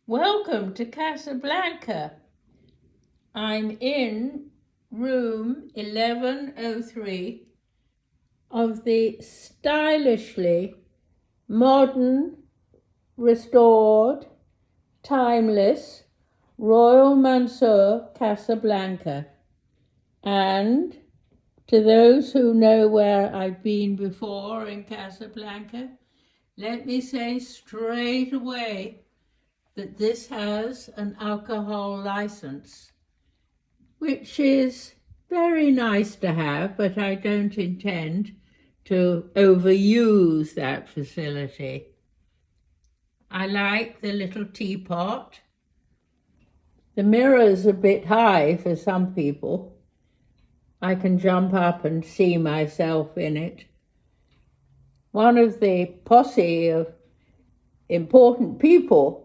Welcome to Casablanca. I'm in room 1103 of the stylishly modern, restored, timeless Royal Mansour Casablanca. And to those who know where I've been before in Casablanca, let me say straight away that this has an alcohol license, which is very nice to have, but I don't intend to overuse that facility. I like the little teapot. The mirror's a bit high for some people. I can jump up and see myself in it. One of the posse of important people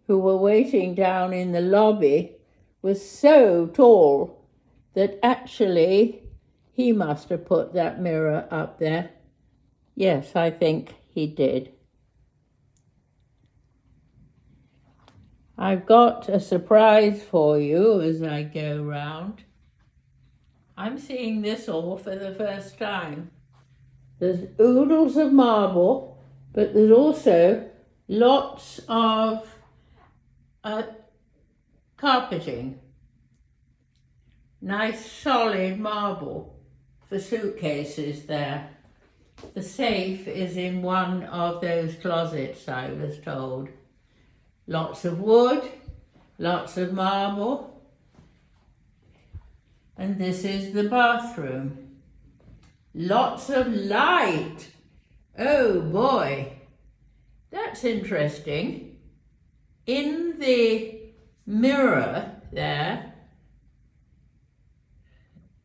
who were waiting down in the lobby was so tall that actually he must have put that mirror up there. Yes, I think he did. I've got a surprise for you as I go round. I'm seeing this all for the first time. There's oodles of marble, but there's also lots of carpeting. Nice solid marble for suitcases there. The safe is in one of those closets, I was told. Lots of wood, lots of marble. And this is the bathroom. Lots of light. Oh boy, that's interesting. In the mirror there,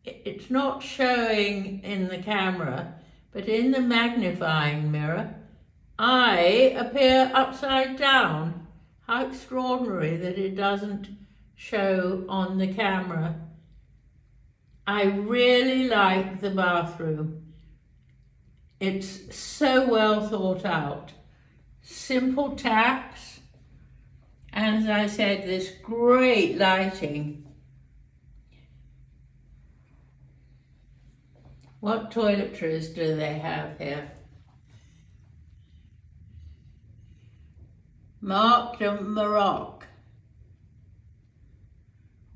it's not showing in the camera, but in the magnifying mirror, I appear upside down. How extraordinary that it doesn't show on the camera. I really like the bathroom. It's so well thought out. Simple taps, and as I said, this great lighting. What toiletries do they have here? Marc de Maroc,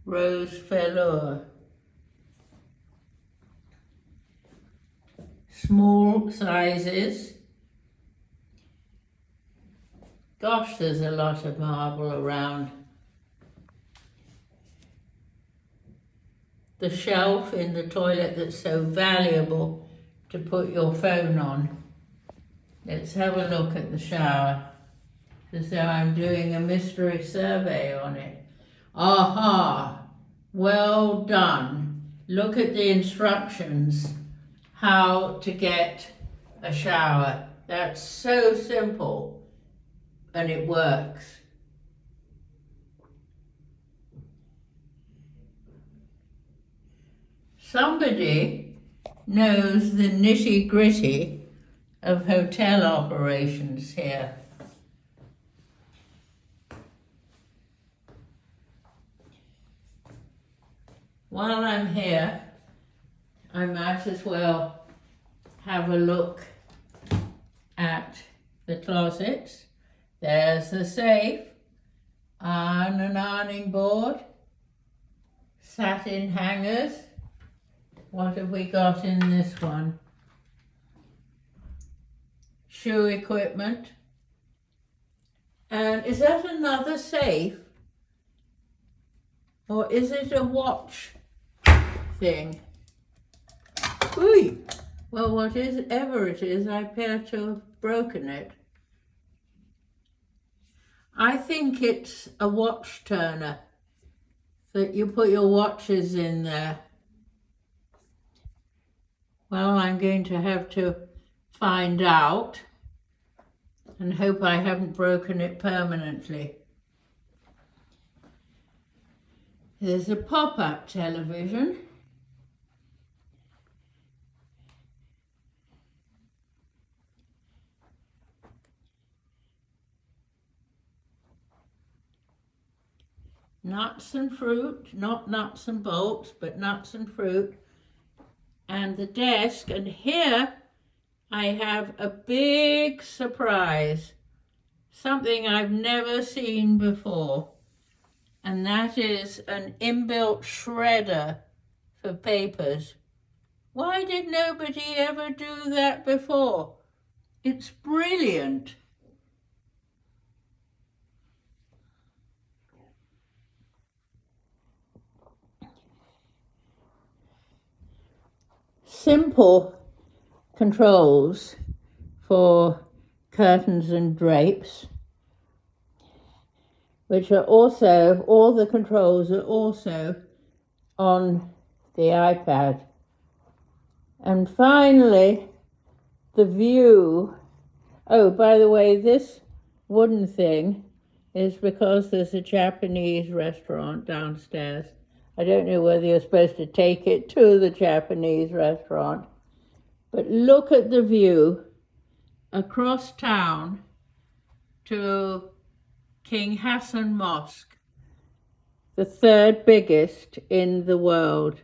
Rose Velour, small sizes. Gosh, there's a lot of marble around. The shelf in the toilet that's so valuable to put your phone on. Let's have a look at the shower, as though I'm doing a mystery survey on it. Aha! Well done. Look at the instructions how to get a shower. That's so simple, and it works. Somebody knows the nitty-gritty of hotel operations here. While I'm here, I might as well have a look at the closets. There's the safe, and an ironing board, satin hangers. What have we got in this one? Shoe equipment. And is that another safe? Or is it a watch thing? Ooh. Well, whatever it is, I appear to have broken it. I think it's a watch turner, that you put your watches in there. Well, I'm going to have to find out and hope I haven't broken it permanently. There's a pop-up television. nuts and fruit, not nuts and bolts, but nuts and fruit, and the desk. And here I have a big surprise, something I've never seen before, and that is an inbuilt shredder for papers. Why did nobody ever do that before? It's brilliant. Simple controls for curtains and drapes, which are also, all the controls are also on the iPad. And finally, the view. Oh, by the way, this wooden thing is because there's a Japanese restaurant downstairs. I don't know whether you're supposed to take it to the Japanese restaurant, but look at the view across town to King Hassan Mosque, the third biggest in the world.